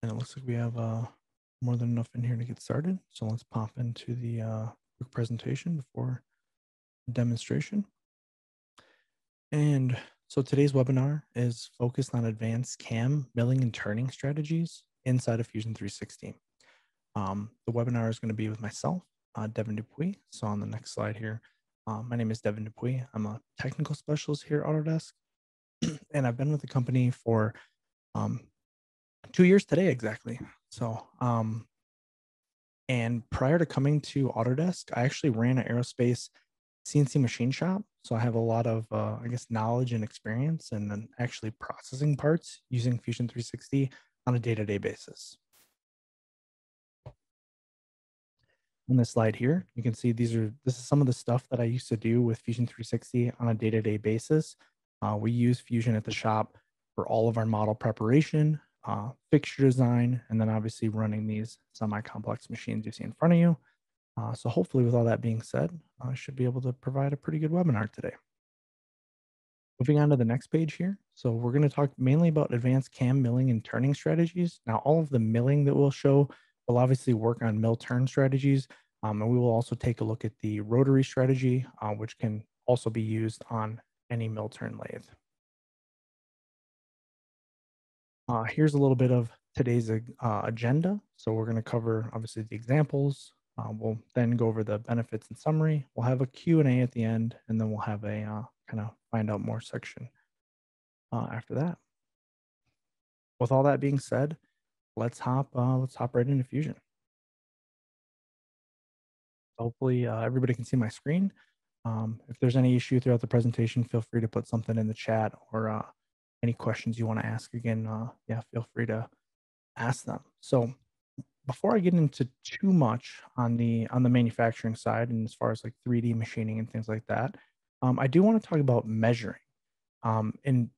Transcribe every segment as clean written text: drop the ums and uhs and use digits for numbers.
And it looks like we have more than enough in here to get started. So let's pop into the quick presentation before demonstration. And so today's webinar is focused on advanced CAM milling and turning strategies inside of Fusion 360. The webinar is going to be with myself, Devon Dupuis. So on the next slide here, my name is Devon Dupuis. I'm a technical specialist here at Autodesk, and I've been with the company for 2 years today exactly. So, and prior to coming to Autodesk, I actually ran an aerospace CNC machine shop. So I have a lot of, I guess, knowledge and experience and then actually processing parts using Fusion 360 on a day-to-day basis. On this slide here, you can see this is some of the stuff that I used to do with Fusion 360 on a day-to-day basis. We use Fusion at the shop for all of our model preparation, fixture design, and then obviously running these semi-complex machines you see in front of you. So hopefully with all that being said, I should be able to provide a pretty good webinar today. Moving on to the next page here. So we're going to talk mainly about advanced CAM milling and turning strategies. Now, all of the milling that we'll show will obviously work on mill turn strategies. And we will also take a look at the rotary strategy, which can also be used on any mill turn lathe. Here's a little bit of today's agenda. So we're going to cover obviously the examples. We'll then go over the benefits and summary. We'll have a Q&A at the end, and then we'll have a kind of find out more section after that. With all that being said, let's hop right into Fusion. Hopefully everybody can see my screen. If there's any issue throughout the presentation, feel free to put something in the chat or any questions you want to ask. Again, yeah, feel free to ask them. So before I get into too much on the manufacturing side and as far as like 3D machining and things like that, I do want to talk about measuring. And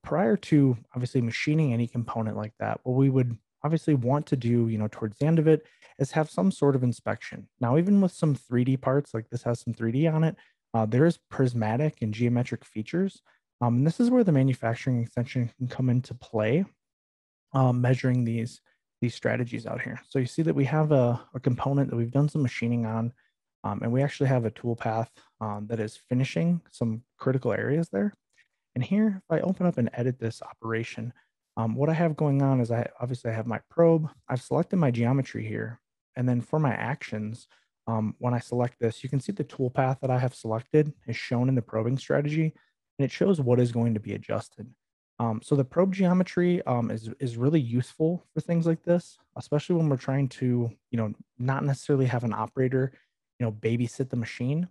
prior to obviously machining any component like that, what we would obviously want to do, towards the end of it is have some sort of inspection. Now, even with some 3D parts, like this has some 3D on it, there is prismatic and geometric features. And this is where the manufacturing extension can come into play, measuring these strategies out here. So you see that we have a component that we've done some machining on, and we actually have a toolpath that is finishing some critical areas there. And here, if I open up and edit this operation, what I have going on is I have my probe. I've selected my geometry here. And then for my actions, when I select this, you can see the toolpath that I have selected is shown in the probing strategy, and it shows what is going to be adjusted. So the probe geometry is really useful for things like this, especially when we're trying to, not necessarily have an operator, babysit the machine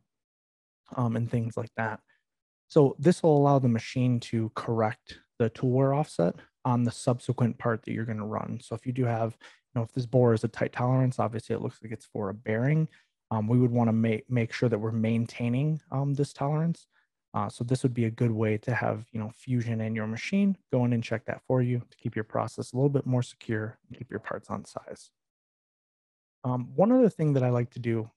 and things like that. So this will allow the machine to correct the tool wear offset on the subsequent part that you're going to run. So if you do have, if this bore is a tight tolerance, obviously it looks like it's for a bearing. We would want to make sure that we're maintaining this tolerance. So this would be a good way to have, Fusion in your machine, go in and check that for you to keep your process a little bit more secure and keep your parts on size. One other thing that I like to do,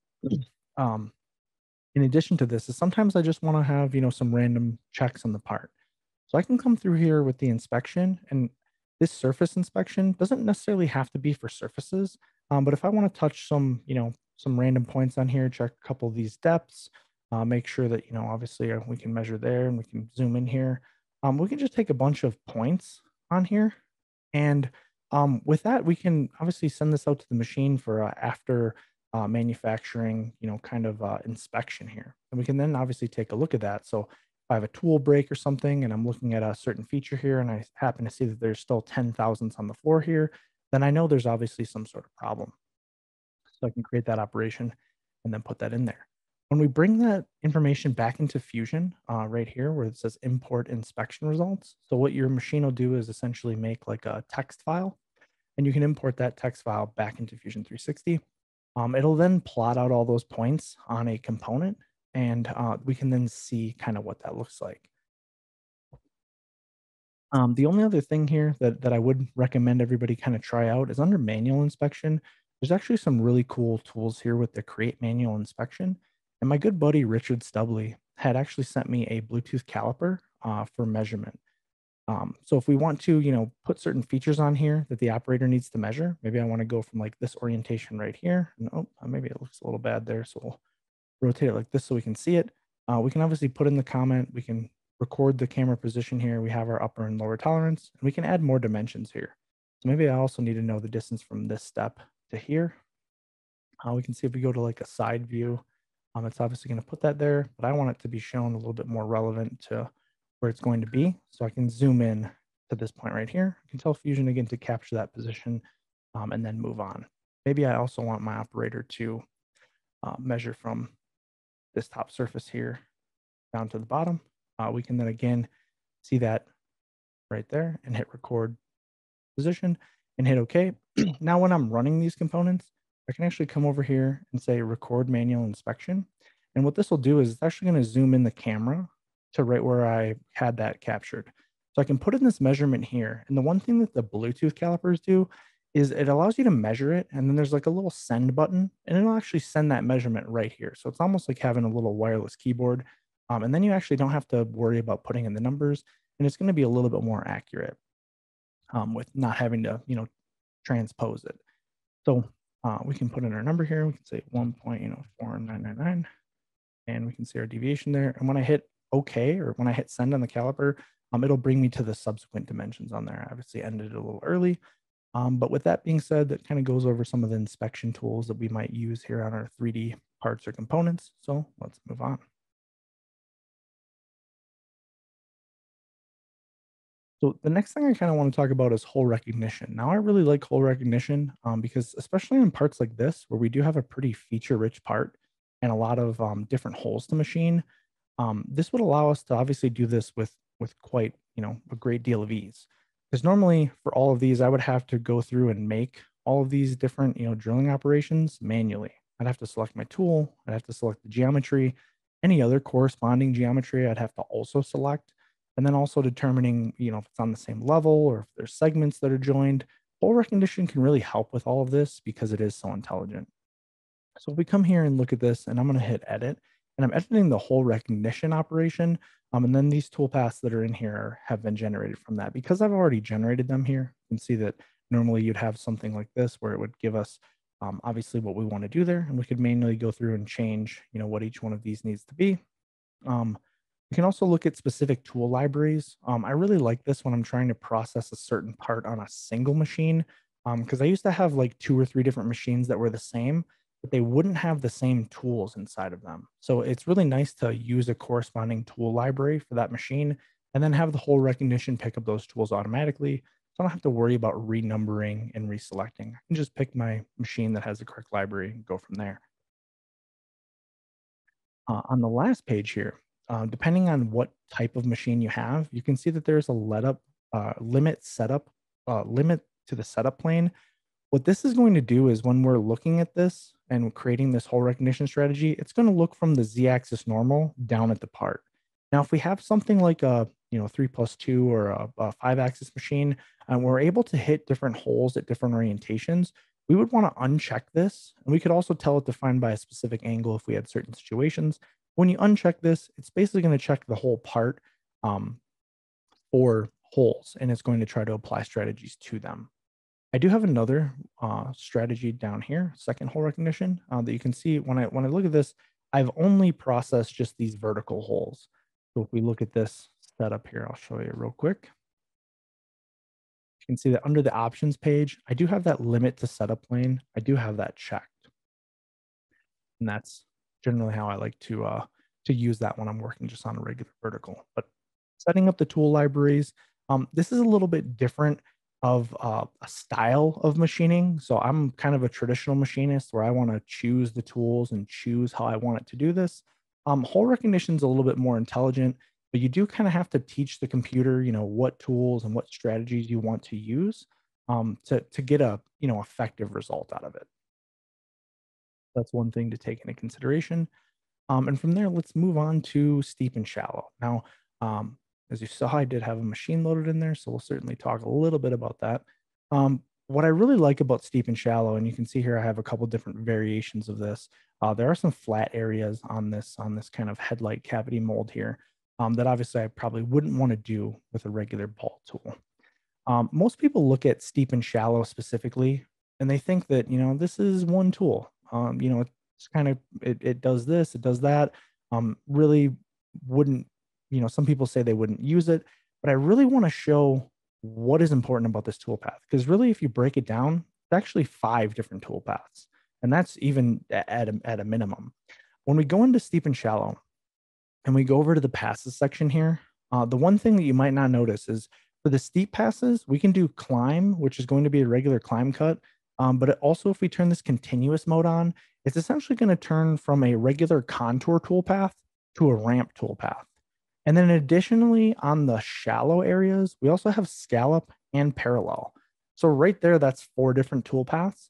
in addition to this, is sometimes I just want to have, some random checks on the part. So I can come through here with the inspection, and this surface inspection doesn't necessarily have to be for surfaces. But if I want to touch some, some random points on here, check a couple of these depths, make sure that, obviously we can measure there and we can zoom in here. We can just take a bunch of points on here. And with that, we can obviously send this out to the machine for after manufacturing, kind of inspection here. And we can then obviously take a look at that. So if I have a tool break or something and I'm looking at a certain feature here and I happen to see that there's still 10 thousandths on the floor here, then I know there's obviously some sort of problem. So I can create that operation and then put that in there. When we bring that information back into Fusion, right here where it says import inspection results. So what your machine will do is essentially make like a text file, and you can import that text file back into Fusion 360. It'll then plot out all those points on a component, and we can then see kind of what that looks like. The only other thing here that I would recommend everybody kind of try out is under manual inspection. There's actually some really cool tools here with the create manual inspection. And my good buddy, Richard Stubley, had actually sent me a Bluetooth caliper for measurement. So if we want to, put certain features on here that the operator needs to measure, maybe I want to go from like this orientation right here. And, oh, maybe it looks a little bad there. So we'll rotate it like this so we can see it. We can obviously put in the comment. We can record the camera position here. We have our upper and lower tolerance, and we can add more dimensions here. So maybe I also need to know the distance from this step to here. We can see if we go to like a side view, it's obviously going to put that there, but I want it to be shown a little bit more relevant to where it's going to be. So I can zoom in to this point right here. I can tell Fusion again to capture that position and then move on. Maybe I also want my operator to measure from this top surface here down to the bottom. We can then again see that right there and hit record position and hit OK. Now when I'm running these components, I can actually come over here and say record manual inspection. And what this will do is it's actually going to zoom in the camera to right where I had that captured. So I can put in this measurement here. And the one thing that the Bluetooth calipers do is it allows you to measure it. And then there's like a little send button and it'll actually send that measurement right here. So it's almost like having a little wireless keyboard. And then you actually don't have to worry about putting in the numbers. And it's going to be a little bit more accurate with not having to, transpose it. So we can put in our number here. We can say 1.4999, and we can see our deviation there. And when I hit OK, or when I hit send on the caliper, it'll bring me to the subsequent dimensions on there. I obviously ended it a little early. But with that being said, that kind of goes over some of the inspection tools that we might use here on our 3D parts or components. So let's move on. So the next thing I kind of want to talk about is hole recognition. Now I really like hole recognition because especially in parts like this, where we do have a pretty feature-rich part and a lot of different holes to machine, this would allow us to obviously do this with quite a great deal of ease. Because normally for all of these, I would have to go through and make all of these different drilling operations manually. I'd have to select my tool. I'd have to select the geometry. Any other corresponding geometry I'd have to also select. And then also determining, if it's on the same level or if there's segments that are joined. Hole recognition can really help with all of this because it is so intelligent. So if we come here and look at this, and I'm going to hit edit, and I'm editing the hole recognition operation. And then these toolpaths that are in here have been generated from that. Because I've already generated them here, you can see that normally you'd have something like this where it would give us obviously what we want to do there. And we could manually go through and change, what each one of these needs to be. We can also look at specific tool libraries. I really like this when I'm trying to process a certain part on a single machine, because I used to have like 2 or 3 different machines that were the same, but they wouldn't have the same tools inside of them. So it's really nice to use a corresponding tool library for that machine and then have the hole recognition pick up those tools automatically. So I don't have to worry about renumbering and reselecting. I can just pick my machine that has the correct library and go from there. On the last page here, depending on what type of machine you have, you can see that there's a limit to the setup plane. What this is going to do is when we're looking at this and creating this hole recognition strategy, it's going to look from the z-axis normal down at the part. Now, if we have something like a 3+2 or a 5-axis machine, and we're able to hit different holes at different orientations, we would want to uncheck this. And we could also tell it to find by a specific angle if we had certain situations. When you uncheck this, it's basically going to check the whole part for holes, and it's going to try to apply strategies to them. I do have another strategy down here, second hole recognition, that you can see when I look at this, I've only processed just these vertical holes. So if we look at this setup here, I'll show you real quick. You can see that under the options page, I do have that limit to setup plane. I do have that checked. And that's generally how I like to use that when I'm working just on a regular vertical. But setting up the tool libraries, this is a little bit different of a style of machining. So I'm kind of a traditional machinist where I want to choose the tools and choose how I want it to do this. Hole recognition is a little bit more intelligent, but you do kind of have to teach the computer, what tools and what strategies you want to use to get a, effective result out of it. That's one thing to take into consideration. And from there, let's move on to steep and shallow. Now, as you saw, I did have a machine loaded in there, so we'll certainly talk a little bit about that. What I really like about steep and shallow, and you can see here I have a couple different variations of this. There are some flat areas on this kind of headlight cavity mold here. that obviously I probably wouldn't want to do with a regular ball tool. Most people look at steep and shallow specifically, and they think that, this is one tool. It's kind of, it does this, it does that. Really wouldn't, some people say they wouldn't use it, but I really want to show what is important about this toolpath. Because really, if you break it down, it's actually 5 different toolpaths. And that's even at a minimum. When we go into steep and shallow, and we go over to the passes section here, the one thing that you might not notice is for the steep passes, we can do climb, which is going to be a regular climb cut. But also, if we turn this continuous mode on, it's essentially going to turn from a regular contour toolpath to a ramp toolpath. And then additionally, on the shallow areas, we also have scallop and parallel. So right there, that's 4 different toolpaths.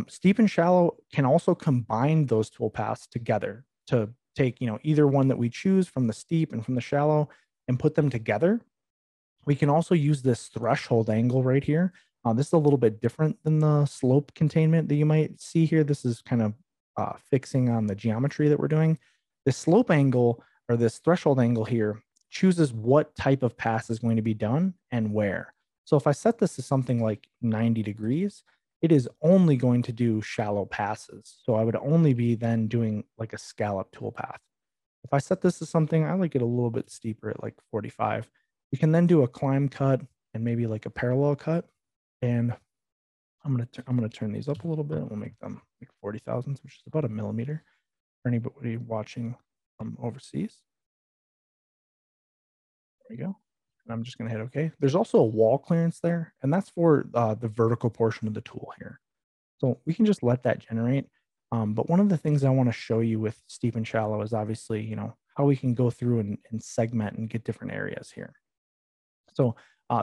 Steep and shallow can also combine those toolpaths together to take, either one that we choose from the steep and from the shallow and put them together. We can also use this threshold angle right here. This is a little bit different than the slope containment that you might see here. This is kind of fixing on the geometry that we're doing. This slope angle or this threshold angle here chooses what type of pass is going to be done and where. So if I set this to something like 90 degrees, it is only going to do shallow passes. So I would only be then doing like a scallop toolpath. If I set this to something, I like it a little bit steeper at like 45. We can then do a climb cut and maybe like a parallel cut. And I'm gonna turn these up a little bit. We'll make them like 40 thousandths, which is about a millimeter for anybody watching from overseas. There we go. And I'm just gonna hit OK. There's also a wall clearance there, and that's for the vertical portion of the tool here. So we can just let that generate. But one of the things I want to show you with steep and shallow is obviously, how we can go through and segment and get different areas here. So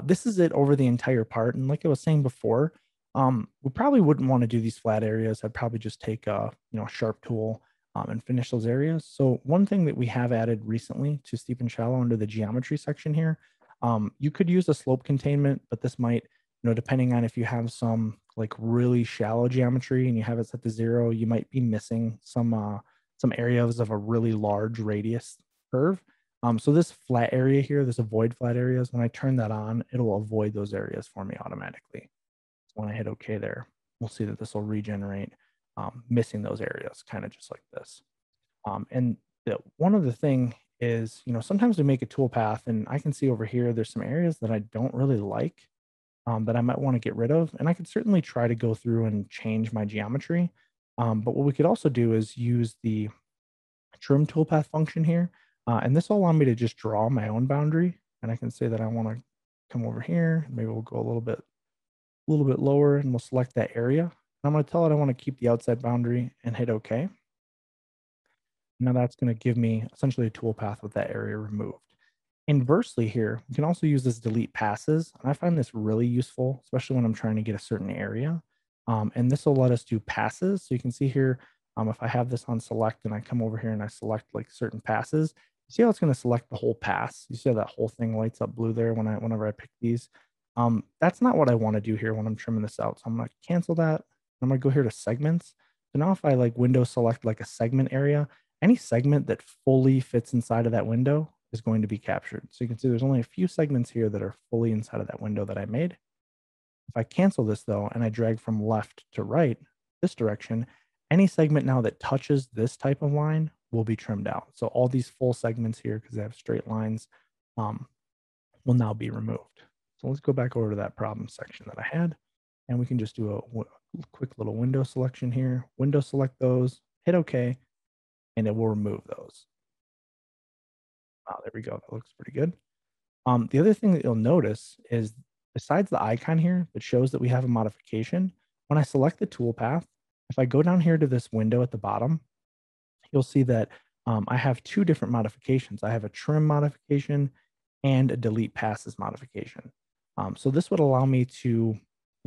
this is it over the entire part. And like I was saying before, we probably wouldn't want to do these flat areas. I'd probably just take a sharp tool and finish those areas. So one thing that we have added recently to steep and shallow under the geometry section here, you could use a slope containment, but this might, depending on if you have some like really shallow geometry and you have it set to 0, you might be missing some areas of a really large radius curve. So this flat area here, this avoid flat areas, when I turn that on, it'll avoid those areas for me automatically. So when I hit OK there, we'll see that this will regenerate, missing those areas, kind of just like this. And one other thing is, sometimes we make a toolpath and I can see over here, there's some areas that I don't really like that I might want to get rid of. And I could certainly try to go through and change my geometry. But what we could also do is use the trim toolpath function here. And this will allow me to just draw my own boundary. And I can say that I want to come over here. Maybe we'll go a little bit lower and we'll select that area. And I'm going to tell it I want to keep the outside boundary and hit OK. Now that's going to give me essentially a toolpath with that area removed. Inversely here, we can also use this delete passes. And I find this really useful, especially when I'm trying to get a certain area. And this will let us do passes. So you can see here, if I have this on select and I come over here and I select like certain passes, see how it's going to select the whole pass. You see how that whole thing lights up blue there whenever I pick these. That's not what I want to do here when I'm trimming this out. So I'm going to cancel that. I'm going to go here to segments. So now if I like window select like a segment area, any segment that fully fits inside of that window is going to be captured. So you can see there's only a few segments here that are fully inside of that window that I made. If I cancel this though, and I drag from left to right, this direction, any segment now that touches this type of line will be trimmed out. So all these full segments here, because they have straight lines, will now be removed. So let's go back over to that problem section that I had, and we can just do a quick little window selection here. Window select those, hit OK, and it will remove those. There we go. That looks pretty good. The other thing that you'll notice is besides the icon here that shows that we have a modification, when I select the toolpath, if I go down here to this window at the bottom, you'll see that I have 2 different modifications. I have a trim modification and a delete passes modification. So this would allow me to,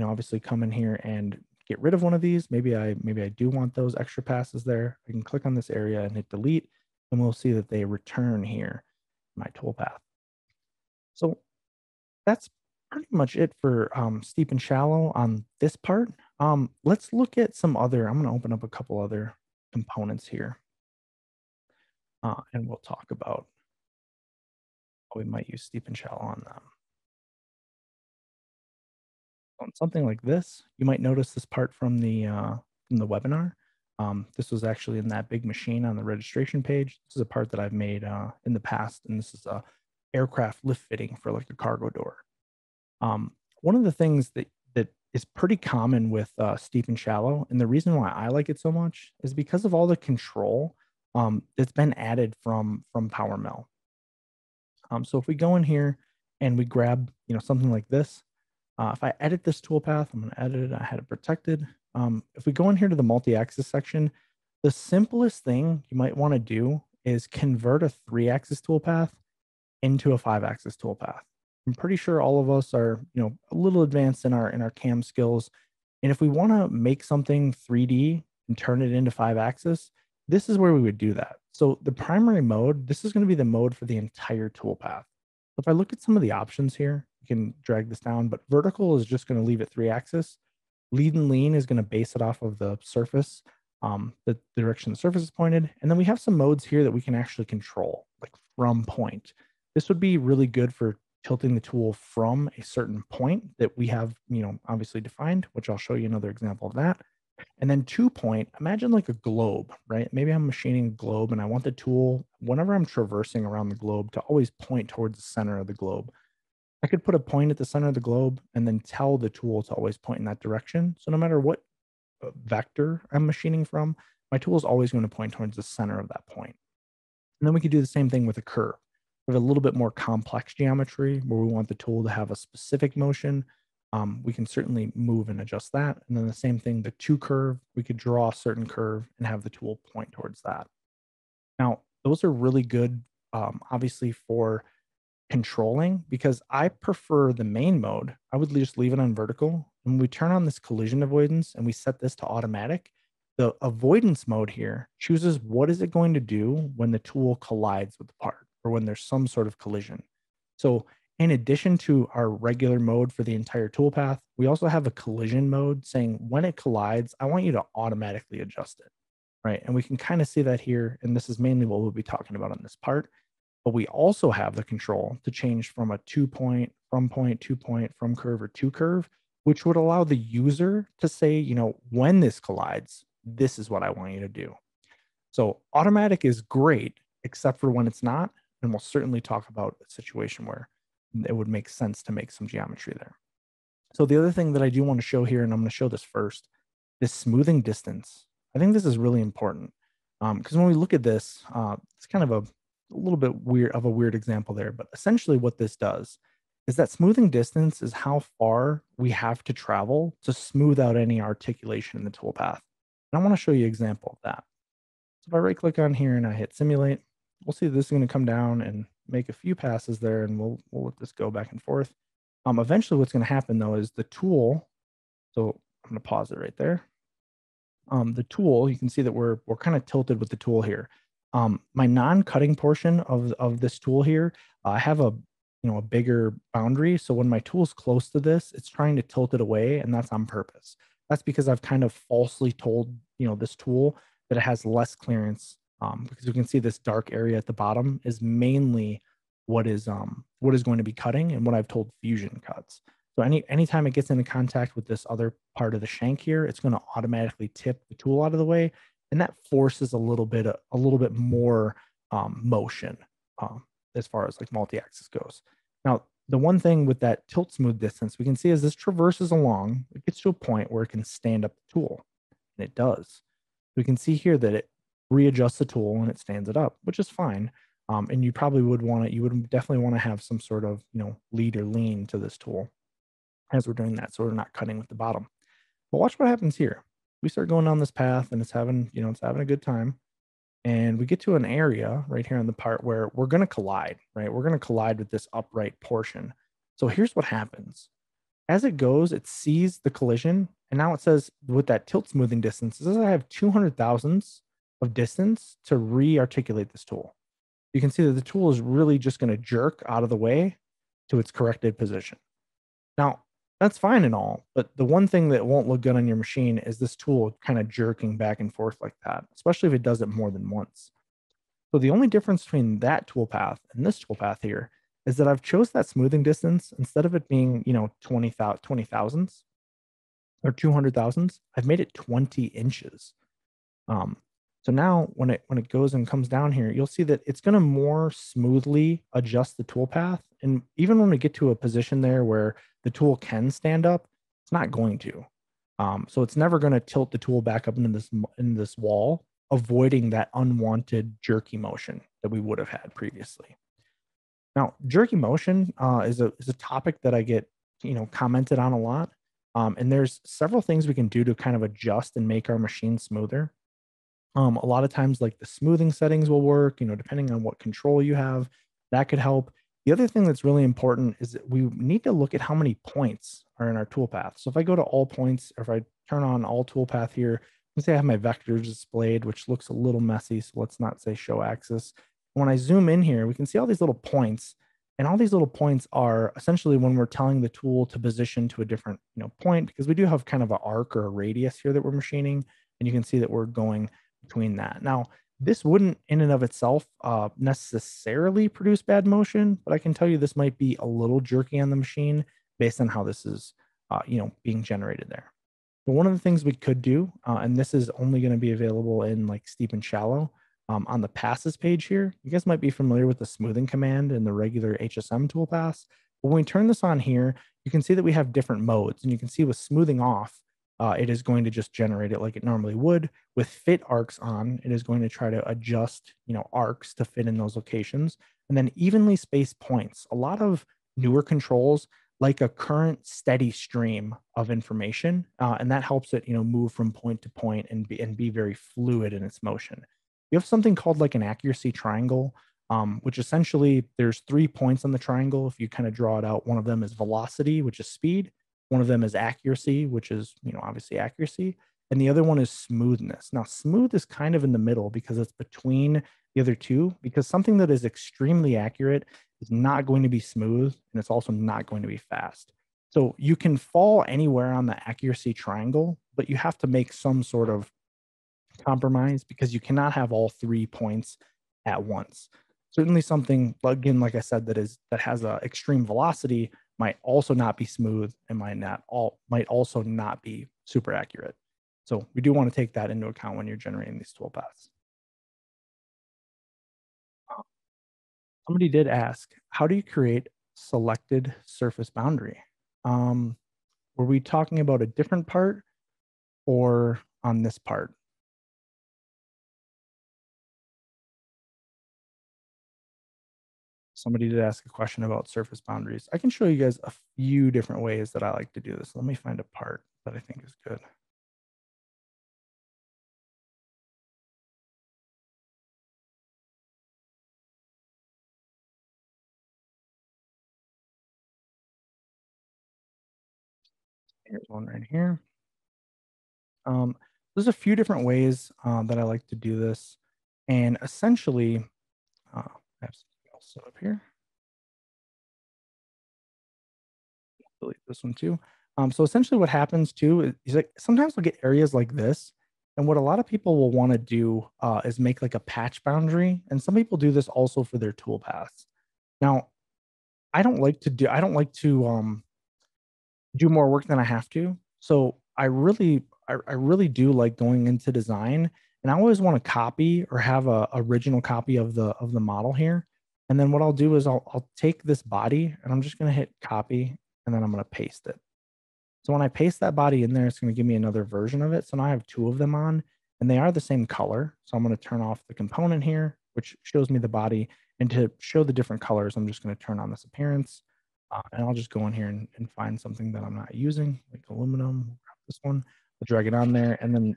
obviously come in here and get rid of one of these. Maybe I do want those extra passes there. I can click on this area and hit delete, and we'll see that they return here in my toolpath. So that's pretty much it for steep and shallow on this part. Let's look at some other, I'm going to open up a couple other components here. And we'll talk about We might use steep and shallow on them. On something like this, you might notice this part from the webinar. This was actually in that big machine on the registration page. This is a part that I've made in the past, and this is a aircraft lift fitting for like a cargo door. One of the things that is pretty common with steep and shallow, and the reason why I like it so much is because of all the control that's been added from PowerMill. So if we go in here and we grab something like this, if I edit this toolpath, I'm going to edit it. I had it protected. If we go in here to the multi-axis section, the simplest thing you might want to do is convert a 3-axis toolpath into a 5-axis toolpath. I'm pretty sure all of us are, a little advanced in our CAM skills. And if we want to make something 3D and turn it into 5-axis, this is where we would do that. So the primary mode, this is going to be the mode for the entire toolpath. If I look at some of the options here, you can drag this down, but vertical is just going to leave it 3-axis. Lead and lean is going to base it off of the surface, the direction the surface is pointed. And then we have some modes here that we can actually control, like from point. This would be really good for tilting the tool from a certain point that we have, obviously defined, which I'll show you another example of that. And then 2-point, imagine like a globe, right? Maybe I'm machining a globe and I want the tool, whenever I'm traversing around the globe, to always point towards the center of the globe. I could put a point at the center of the globe and then tell the tool to always point in that direction. So no matter what vector I'm machining from, my tool is always going to point towards the center of that point. And then we could do the same thing with a curve. We have a little bit more complex geometry where we want the tool to have a specific motion. We can certainly move and adjust that. And then the same thing, the 2 curve, we could draw a certain curve and have the tool point towards that. Now, those are really good, obviously, for controlling, because I prefer the main mode. I would just leave it on vertical. And when we turn on this collision avoidance and we set this to automatic, the avoidance mode here chooses what is it going to do when the tool collides with the part or when there's some sort of collision. So in addition to our regular mode for the entire toolpath, we also have a collision mode saying when it collides, I want you to automatically adjust it, right? And we can kind of see that here. And this is mainly what we'll be talking about on this part. But we also have the control to change from a 2-point, from point, 2-point, from curve, or to curve, which would allow the user to say, when this collides, this is what I want you to do. So automatic is great, except for when it's not. And we'll certainly talk about a situation where it would make sense to make some geometry there. So the other thing that I do want to show here, and I'm going to show this first, is smoothing distance. I think this is really important because when we look at this, it's kind of a little bit weird example there, but essentially what this does is that smoothing distance is how far we have to travel to smooth out any articulation in the toolpath. And I want to show you an example of that. So if I right click on here and I hit simulate, we'll see this is going to come down and make a few passes there, and we'll let this go back and forth. Eventually what's going to happen though is the tool, so I'm going to pause it right there. The tool, you can see that we're kind of tilted with the tool here. My non-cutting portion of this tool here, I have a bigger boundary. So when my tool's close to this, it's trying to tilt it away, and that's on purpose. That's because I've kind of falsely told this tool that it has less clearance, because you can see this dark area at the bottom is mainly what is going to be cutting and what I've told Fusion cuts. So anytime it gets into contact with this other part of the shank here, it's going to automatically tip the tool out of the way, and that forces a little bit more motion as far as like multi-axis goes. Now, the one thing with that tilt smooth distance we can see as this traverses along, it gets to a point where it can stand up the tool, and it does. We can see here that it readjusts the tool and it stands it up, which is fine. And you probably would definitely want to have some sort of lead or lean to this tool as we're doing that, so we're not cutting with the bottom. But watch what happens here. We start going down this path and it's having a good time. And we get to an area right here on the part where we're going to collide, right? We're going to collide with this upright portion. So here's what happens. As it goes, it sees the collision. And now it says with that tilt smoothing distance, it says I have 200 thousandths of distance to re-articulate this tool. You can see that the tool is really just going to jerk out of the way to its corrected position. Now, that's fine and all, but the one thing that won't look good on your machine is this tool kind of jerking back and forth like that, especially if it does it more than once. So the only difference between that toolpath and this toolpath here is that I've chose that smoothing distance instead of it being, 20 thousandths or 200 thousandths, I've made it 20 inches. Um, so now when it goes and comes down here, you'll see that it's going to more smoothly adjust the tool path. And even when we get to a position there where the tool can stand up, it's not going to. So it's never going to tilt the tool back up into this wall, avoiding that unwanted jerky motion that we would have had previously. Now, jerky motion is a topic that I get commented on a lot, and there's several things we can do to kind of adjust and make our machine smoother. A lot of times, like the smoothing settings will work, depending on what control you have, that could help. The other thing that's really important is that we need to look at how many points are in our toolpath. So if I go to all points, or if I turn on all toolpath here, let's say I have my vectors displayed, which looks a little messy. So let's not say show axis. When I zoom in here, we can see all these little points, and all these little points are essentially when we're telling the tool to position to a different point, because we do have kind of an arc or a radius here that we're machining, and you can see that we're going between that. Now, this wouldn't in and of itself necessarily produce bad motion, but I can tell you this might be a little jerky on the machine based on how this is, being generated there. But one of the things we could do, and this is only going to be available in like steep and shallow, on the passes page here, you guys might be familiar with the smoothing command in the regular HSM toolpaths. But when we turn this on here, you can see that we have different modes, and you can see with smoothing off, it is going to just generate it like it normally would. With fit arcs on, it is going to try to adjust, arcs to fit in those locations, and then evenly spaced points. A lot of newer controls like a current steady stream of information, and that helps it, move from point to point and be very fluid in its motion. You have something called like an accuracy triangle, which essentially there's 3 points on the triangle. If you kind of draw it out, one of them is velocity, which is speed. One of them is accuracy, which is, obviously accuracy. And the other one is smoothness. Now, smooth is kind of in the middle because it's between the other two, because something that is extremely accurate is not going to be smooth, and it's also not going to be fast. So you can fall anywhere on the accuracy triangle, but you have to make some sort of compromise because you cannot have all 3 points at once. Certainly something, again, like I said, that has a extreme velocity might also not be smooth and might also not be super accurate. So we do want to take that into account when you're generating these toolpaths. Somebody did ask, how do you create selected surface boundary? Were we talking about a different part or on this part? Somebody did ask a question about surface boundaries. I can show you guys a few different ways that I like to do this. Let me find a part that I think is good. Here's one right here. There's a few different ways that I like to do this. And essentially, I have something else set up here. Delete this one too. So essentially what happens too is like sometimes we'll get areas like this. And what a lot of people will want to do is make like a patch boundary. And some people do this also for their toolpaths. Now, I don't like to do more work than I have to. So I really do like going into design, and I always want to copy or have a original copy of the model here. And then what I'll do is I'll take this body and I'm just going to hit copy, and then I'm going to paste it. So when I paste that body in there, it's going to give me another version of it. So now I have 2 of them on, and they are the same color. So I'm going to turn off the component here, which shows me the body. And to show the different colors, I'm just going to turn on this appearance. And I'll just go in here and find something that I'm not using, like aluminum. Grab this one, I'll drag it on there, and then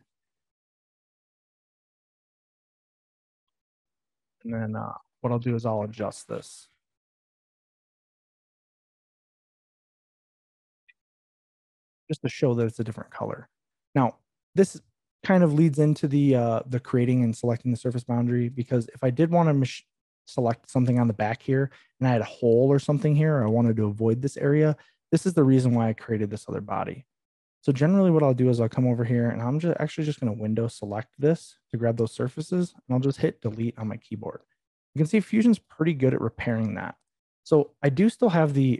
what I'll do is I'll adjust this just to show that it's a different color. Now, this kind of leads into the creating and selecting the surface boundary, because if I did want to select something on the back here and I had a hole or something here, or I wanted to avoid this area, this is the reason why I created this other body. So generally what I'll do is I'll come over here and I'm actually just going to window select this to grab those surfaces, and I'll just hit delete on my keyboard. You can see Fusion's pretty good at repairing that. So I do still have the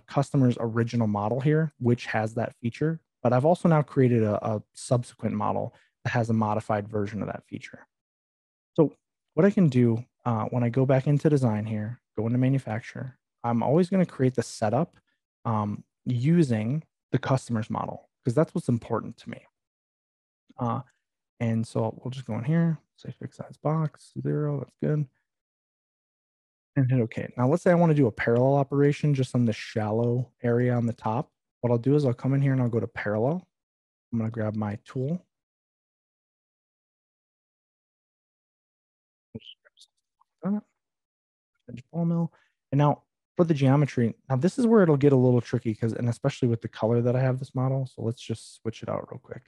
customer's original model here, which has that feature, but I've also now created a subsequent model that has a modified version of that feature. So what I can do when I go back into design here, go into manufacture, I'm always going to create the setup using the customer's model because that's what's important to me. And so we'll just go in here, say fixed size box, 0, that's good. And hit OK. Now let's say I want to do a parallel operation just on the shallow area on the top. What I'll do is I'll come in here and I'll go to parallel. I'm going to grab my tool. Ball mill. And now for the geometry, now this is where it'll get a little tricky because, and especially with the color that I have this model. So let's just switch it out real quick.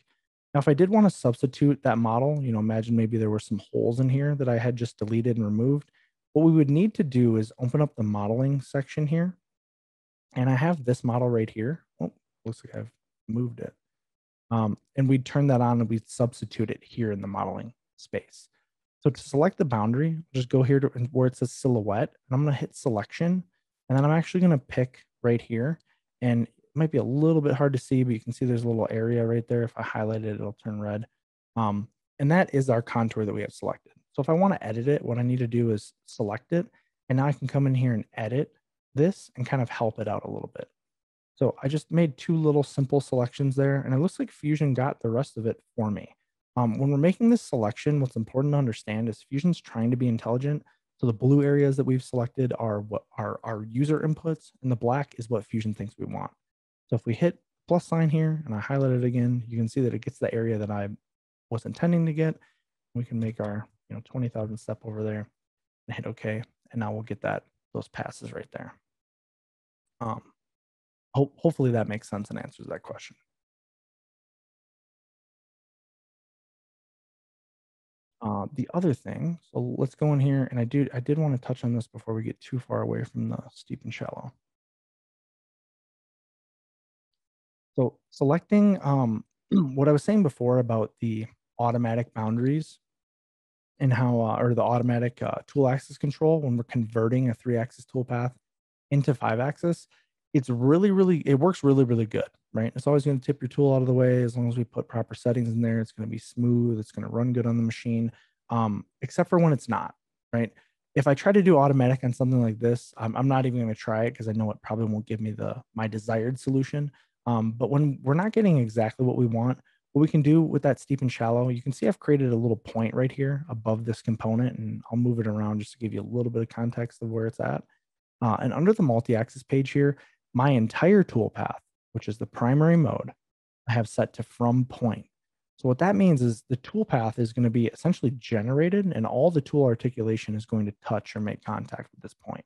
Now, if I did want to substitute that model, imagine maybe there were some holes in here that I had just deleted and removed. What we would need to do is open up the modeling section here. And I have this model right here. Oh, looks like I've moved it. And we'd turn that on and we'd substitute it here in the modeling space. So to select the boundary, just go here to where it says silhouette, and I'm going to hit selection. And then I'm actually going to pick right here. And it might be a little bit hard to see, but you can see there's a little area right there. If I highlight it, it'll turn red. And that is our contour that we have selected. So if I want to edit it, what I need to do is select it. And now I can come in here and edit this and kind of help it out a little bit. So I just made 2 little simple selections there, and it looks like Fusion got the rest of it for me. When we're making this selection, what's important to understand is Fusion's trying to be intelligent. So the blue areas that we've selected are what are our user inputs, and the black is what Fusion thinks we want. So if we hit plus sign here and I highlight it again, you can see that it gets the area that I was intending to get. We can make our 20,000 step over there and hit OK, and now we'll get those passes right there. Hopefully that makes sense and answers that question. The other thing, so let's go in here, and I did want to touch on this before we get too far away from the steep and shallow. So selecting what I was saying before about the automatic boundaries and how, or the automatic tool axis control when we're converting a 3-axis toolpath into 5-axis, it works really, really good, right? It's always going to tip your tool out of the way. As long as we put proper settings in there, it's going to be smooth. It's going to run good on the machine, except for when it's not, right? If I try to do automatic on something like this, I'm not even going to try it because I know it probably won't give me my desired solution. But when we're not getting exactly what we want, what we can do with that steep and shallow, you can see I've created a little point right here above this component, and I'll move it around just to give you a little bit of context of where it's at. And under the multi-axis page here, my entire toolpath, which is the primary mode, I have set to from point. So what that means is the toolpath is going to be essentially generated, and all the tool articulation is going to touch or make contact with this point.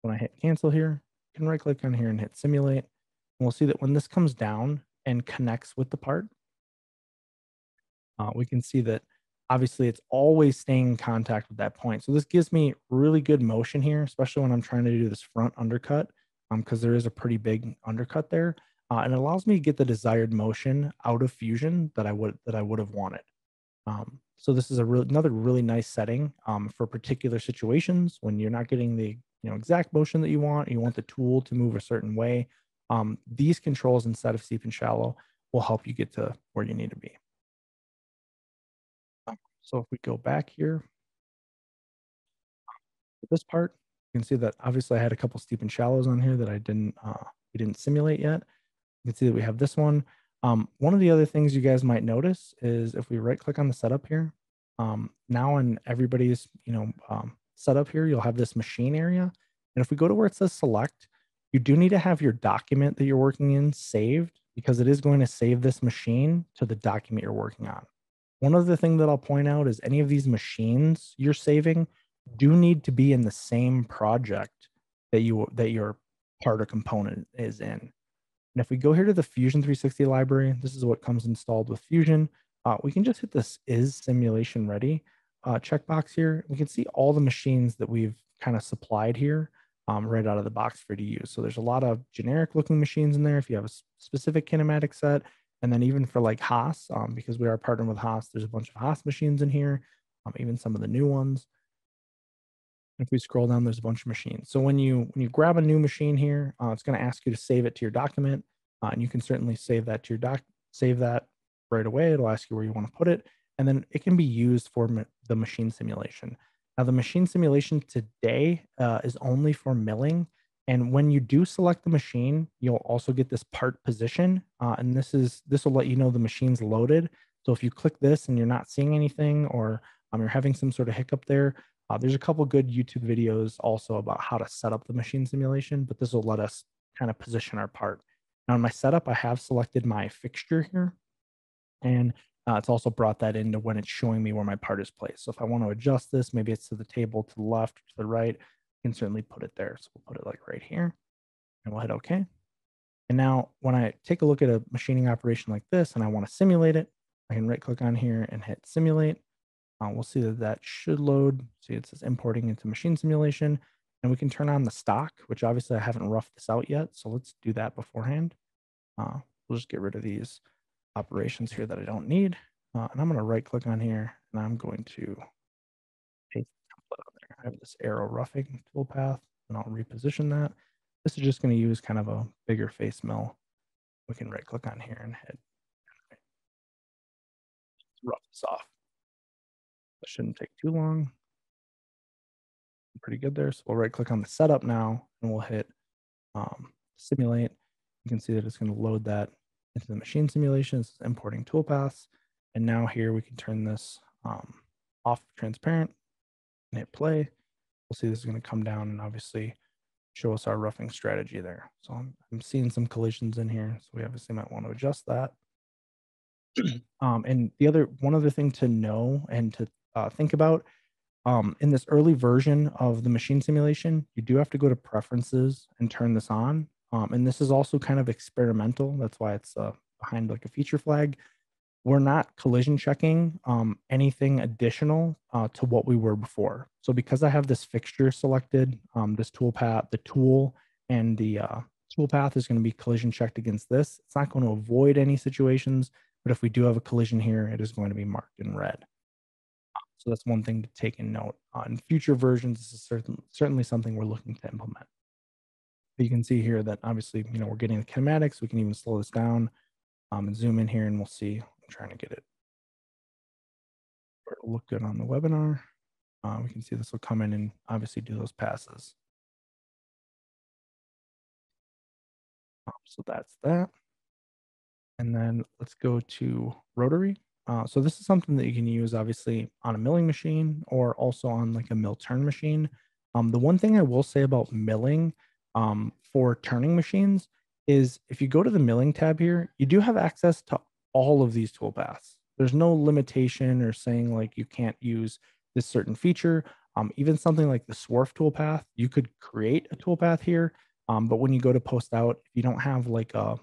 When I hit cancel here, you can right click on here and hit simulate. And we'll see that when this comes down and connects with the part, we can see that obviously it's always staying in contact with that point. So this gives me really good motion here, especially when I'm trying to do this front undercut, because there is a pretty big undercut there. And it allows me to get the desired motion out of Fusion that I would have wanted. So this is another really nice setting for particular situations when you're not getting the exact motion that you want the tool to move a certain way. These controls instead of steep and shallow will help you get to where you need to be. So if we go back here to this part, you can see that obviously I had a couple steep and shallows on here that we didn't simulate yet. You can see that we have this one. One of the other things you guys might notice is if we right click on the setup here, now in everybody's setup here, you'll have this machine area. And if we go to where it says select, you do need to have your document that you're working in saved, because it is going to save this machine to the document you're working on. One other thing that I'll point out is any of these machines you're saving do need to be in the same project that your part or component is in. And if we go here to the Fusion 360 library, this is what comes installed with Fusion. We can just hit this is simulation ready checkbox here. We can see all the machines that we've kind of supplied here right out of the box for you to use. So there's a lot of generic looking machines in there if you have a specific kinematic set. And then even for like Haas, because we are partnered with Haas, there's a bunch of Haas machines in here, even some of the new ones. If we scroll down, there's a bunch of machines. So when you grab a new machine here, it's going to ask you to save it to your document, and you can certainly save that to your save that right away. It'll ask you where you want to put it, and then it can be used for the machine simulation. Now, the machine simulation today is only for milling, and when you do select the machine, you'll also get this part position, and this will let you know the machine's loaded. So if you click this and you're not seeing anything, or you're having some sort of hiccup there, there's a couple good YouTube videos also about how to set up the machine simulation, but this will let us kind of position our part. Now in my setup, I have selected my fixture here, and it's also brought that into when it's showing me where my part is placed. So if I want to adjust this, maybe it's to the table, to the left, to the right, I can certainly put it there. So we'll put it like right here, and we'll hit OK. And now when I take a look at a machining operation like this and I want to simulate it, I can right click on here and hit simulate. We'll see that that should load. See, it says importing into machine simulation, and we can turn on the stock, which obviously I haven't roughed this out yet. So let's do that beforehand. We'll just get rid of these operations here that I don't need. And I'm going to right click on here, and I'm going to paste the template on there. I have this arrow roughing toolpath, and I'll reposition that. This is just going to use kind of a bigger face mill. We can right click on here and hit rough this off. That shouldn't take too long. Pretty good there. So we'll right click on the setup now, and we'll hit simulate. You can see that it's going to load that into the machine simulation. It's importing toolpaths. And now here we can turn this off transparent and hit play. We'll see this is going to come down and obviously show us our roughing strategy there. So I'm seeing some collisions in here, so we obviously might want to adjust that. And one other thing to know and to think about, in this early version of the machine simulation, you do have to go to preferences and turn this on. And this is also kind of experimental. That's why it's behind like a feature flag. We're not collision checking anything additional to what we were before. So because I have this fixture selected, this toolpath, the tool and the toolpath is going to be collision checked against this. It's not going to avoid any situations, but if we do have a collision here, it is going to be marked in red. So that's one thing to take in note. In future versions, this is certainly something we're looking to implement. But you can see here that obviously, we're getting the kinematics. We can even slow this down and zoom in here, and we'll see. I'm trying to get it to look good on the webinar. We can see this will come in and obviously do those passes. So that's that. And then let's go to Rotary. So this is something that you can use obviously on a milling machine or also on like a mill turn machine. The one thing I will say about milling for turning machines is if you go to the milling tab here, you do have access to all of these toolpaths. There's no limitation or saying like you can't use this certain feature. Even something like the swarf toolpath, you could create a toolpath here. But when you go to post out, if you don't have like an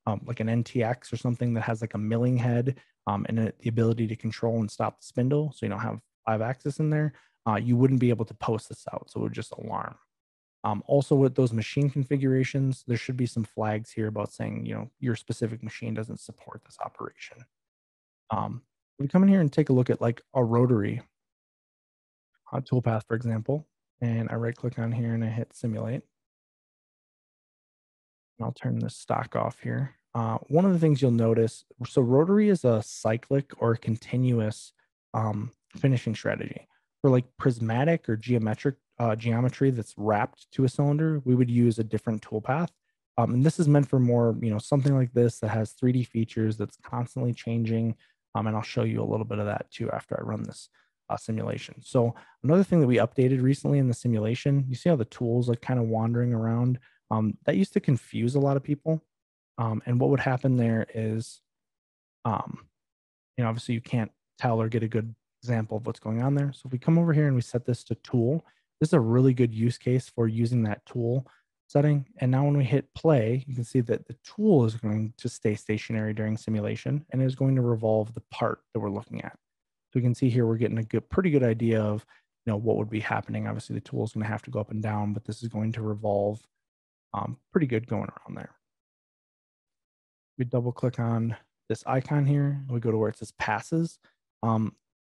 NTX or something that has like a milling head and the ability to control and stop the spindle, so you don't have 5-axis in there, you wouldn't be able to post this out. So it would just alarm. Also with those machine configurations, there should be some flags here about saying, your specific machine doesn't support this operation. We come in here and take a look at like a rotary toolpath, for example, and I right click on here and I hit simulate. And I'll turn the stock off here. One of the things you'll notice, so rotary is a cyclic or continuous finishing strategy. For like prismatic or geometric geometry that's wrapped to a cylinder, we would use a different toolpath. And this is meant for more, something like this that has 3D features that's constantly changing. And I'll show you a little bit of that too after I run this simulation. So another thing that we updated recently in the simulation, you see how the tools like kind of wandering around. That used to confuse a lot of people. And what would happen there is, obviously you can't tell or get a good example of what's going on there. So if we come over here and we set this to tool, this is a really good use case for using that tool setting. And now when we hit play, you can see that the tool is going to stay stationary during simulation and is going to revolve the part that we're looking at. So we can see here, we're getting a pretty good idea of, what would be happening. Obviously the tool is going to have to go up and down, but this is going to revolve pretty good going around there. We double click on this icon here. We go to where it says passes.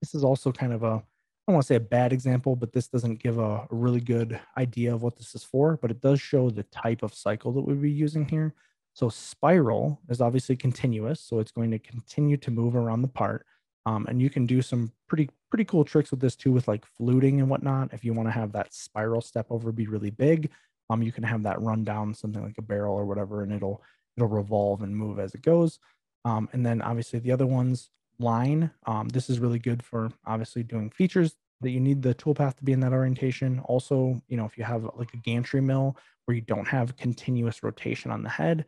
This is also kind of a don't want to say a bad example, but this doesn't give a really good idea of what this is for, but it does show the type of cycle that we'd be using here. So spiral is obviously continuous, so it's going to continue to move around the part. And you can do some pretty cool tricks with this too, with like fluting and whatnot. If you want to have that spiral step over be really big, you can have that run down something like a barrel or whatever, and it'll revolve and move as it goes. And then obviously the other ones, line. This is really good for obviously doing features that you need the toolpath to be in that orientation. Also, if you have like a gantry mill where you don't have continuous rotation on the head,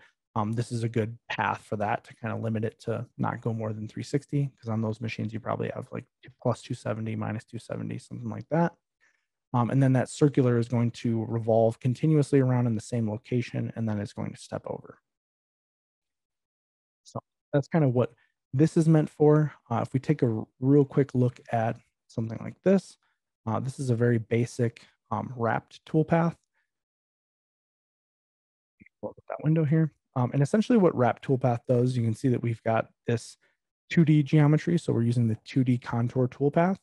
this is a good path for that to kind of limit it to not go more than 360, because on those machines you probably have like plus 270, minus 270, something like that. And then that circular is going to revolve continuously around in the same location, and then it's going to step over. So that's kind of what this is meant for. If we take a real quick look at something like this, this is a very basic wrapped toolpath. Close up that window here. And essentially what wrap toolpath does, you can see that we've got this 2D geometry. So we're using the 2D contour toolpath.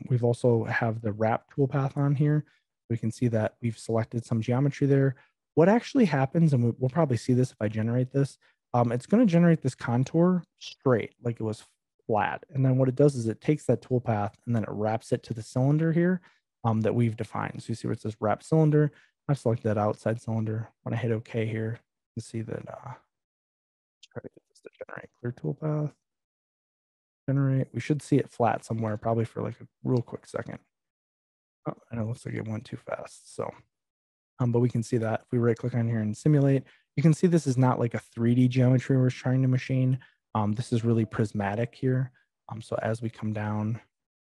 We've also have the wrap toolpath on here. We can see that we've selected some geometry there. What actually happens, and we'll probably see this if I generate this, it's going to generate this contour straight, like it was flat. And then what it does is it takes that toolpath and then it wraps it to the cylinder here that we've defined. So you see where it says wrap cylinder. I've selected that outside cylinder. When I hit OK here, you see that try to get this to generate clear toolpath. Generate. We should see it flat somewhere, probably for like a real quick second. Oh, and it looks like it went too fast. So, but we can see that if we right click on here and simulate, you can see this is not like a 3D geometry we're trying to machine. This is really prismatic here. So as we come down,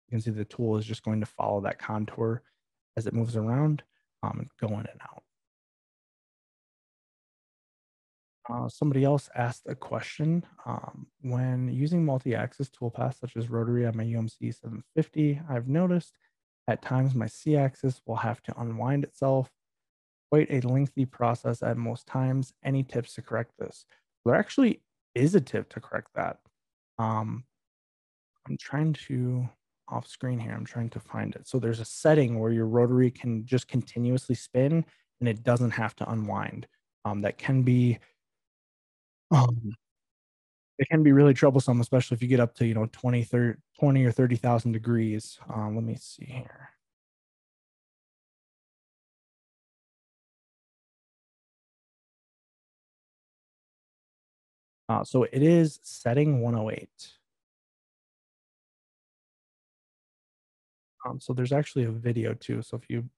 you can see the tool is just going to follow that contour as it moves around and go in and out. Somebody else asked a question. When using multi-axis toolpaths such as Rotary on my UMC 750, I've noticed at times my C-axis will have to unwind itself. Quite a lengthy process at most times. Any tips to correct this? There actually is a tip to correct that. I'm trying to, off screen here, I'm trying to find it. So there's a setting where your rotary can just continuously spin and it doesn't have to unwind. That can be it can be really troublesome, especially if you get up to 20 or 30,000 degrees. Let me see here. So it is setting 108. So there's actually a video too. So if you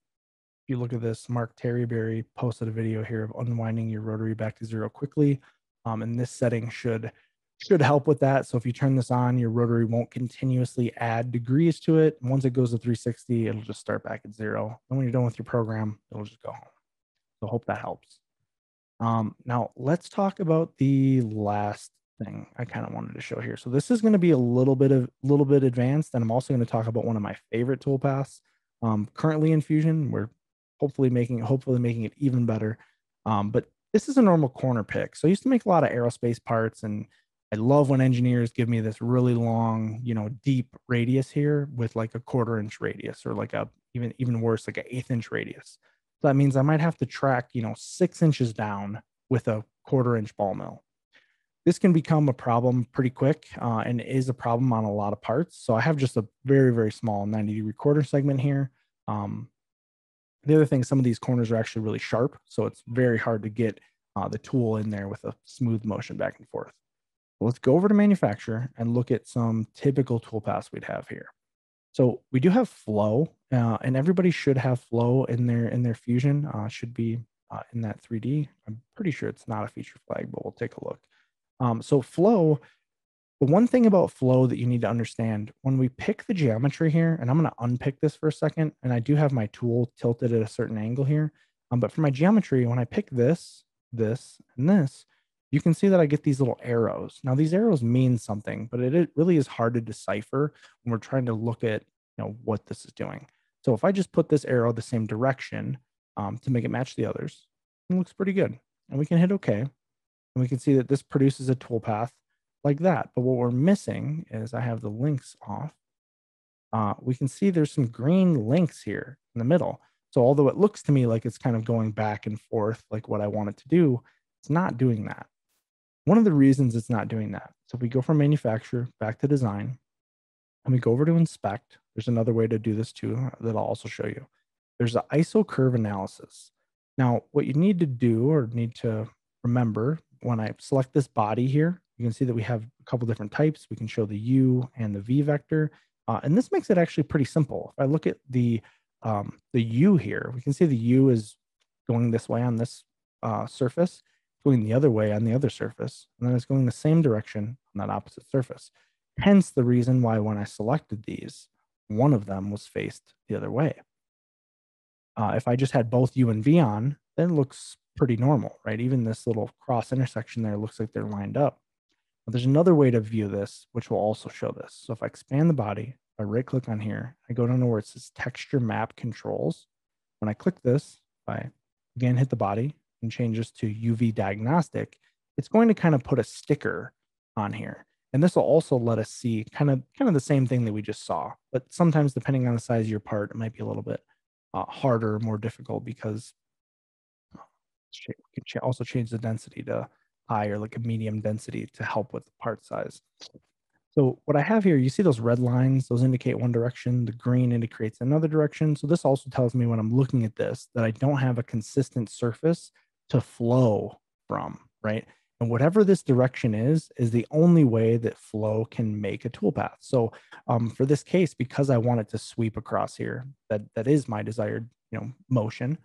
look at this, Mark Terryberry posted a video here of unwinding your rotary back to zero quickly. And this setting should help with that. So if you turn this on, your rotary won't continuously add degrees to it. Once it goes to 360, it'll just start back at 0. And when you're done with your program, it'll just go home. So hope that helps. Now let's talk about the last thing I kind of wanted to show here. So this is going to be a little bit advanced, and I'm also going to talk about one of my favorite toolpaths currently in Fusion. We're hopefully making it even better. But this is a normal corner pick. So I used to make a lot of aerospace parts, and I love when engineers give me this really long, deep radius here with like a 1/4 inch radius, or like a even worse, like an 1/8 inch radius. So that means I might have to track, 6 inches down with a 1/4 inch ball mill. This can become a problem pretty quick and is a problem on a lot of parts. So I have just a very, very small 90-degree quarter segment here. The other thing, some of these corners are actually really sharp, so it's very hard to get the tool in there with a smooth motion back and forth. Let's go over to manufacturer and look at some typical toolpaths we'd have here. So we do have flow, and everybody should have flow in their Fusion. Should be in that 3D. I'm pretty sure it's not a feature flag, but we'll take a look. So flow, the one thing about flow that you need to understand, when we pick the geometry here, and I'm going to unpick this for a second, and I do have my tool tilted at a certain angle here, but for my geometry, when I pick this, and this, you can see that I get these little arrows. Now these arrows mean something, but it really is hard to decipher when we're trying to look at what this is doing. So if I just put this arrow the same direction to make it match the others, it looks pretty good. And we can hit OK. And we can see that this produces a toolpath like that. But what we're missing is I have the links off. we can see there's some green links here in the middle. So although it looks to me like it's kind of going back and forth like what I want it to do, it's not doing that. One of the reasons it's not doing that. So if we go from manufacturer back to design, and we go over to inspect, there's another way to do this too that I'll also show you. There's an ISO curve analysis. Now, what you need to do or need to remember when I select this body here, you can see that we have a couple different types. We can show the U and the V vector. And this makes it actually pretty simple. If I look at the U here, we can see the U is going this way on this surface, going the other way on the other surface, and then it's going the same direction on that opposite surface. Hence the reason why when I selected these, one of them was faced the other way. If I just had both U and V on, then it looks pretty normal, right? Even this little cross intersection there looks like they're lined up. But there's another way to view this, which will also show this. So if I expand the body, I right click on here, I go down to where it says texture map controls. When I click this, I again hit the body and change this to UV diagnostic, it's going to kind of put a sticker on here. And this will also let us see kind of the same thing that we just saw. But sometimes depending on the size of your part, it might be a little bit harder, more difficult because you can also change the density to high or like a medium density to help with the part size. So what I have here, you see those red lines, those indicate one direction, the green indicates another direction. So this also tells me when I'm looking at this that I don't have a consistent surface to flow from, right? And whatever this direction is the only way that flow can make a toolpath. So for this case, because I want it to sweep across here, that is my desired, motion.